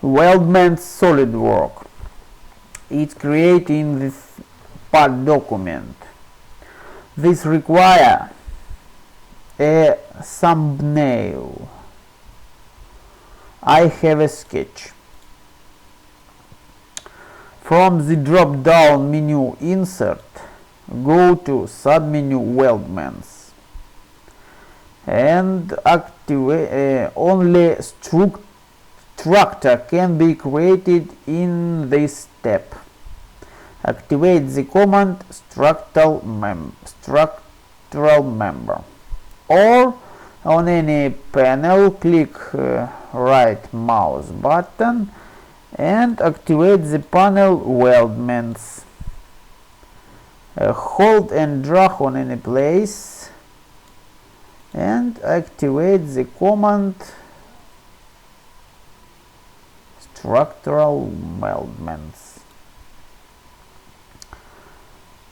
Weldments SOLIDWORKS. It's created in this part document. This requires a thumbnail. I have a sketch. From the drop down menu Insert, go to submenu Weldments and activate only structure can be created in this step. Activate the command structural member, or on any panel click right mouse button and activate the panel Weldments. Hold and drag on any place and activate the command structural weldments.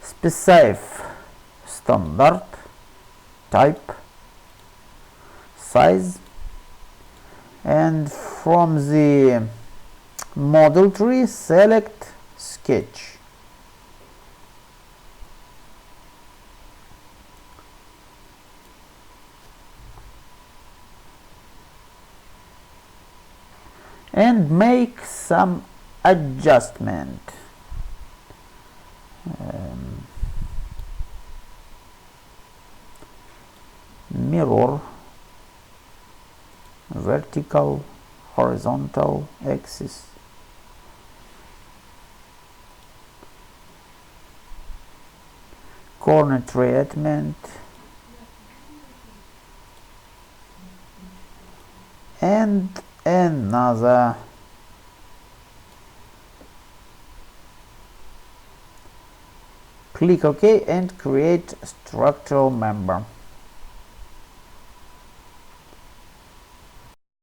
Specify standard, type, size, and from the model tree select sketch. And make some adjustment. Mirror, vertical, horizontal axis. Corner treatment. And another. Click OK and create structural member.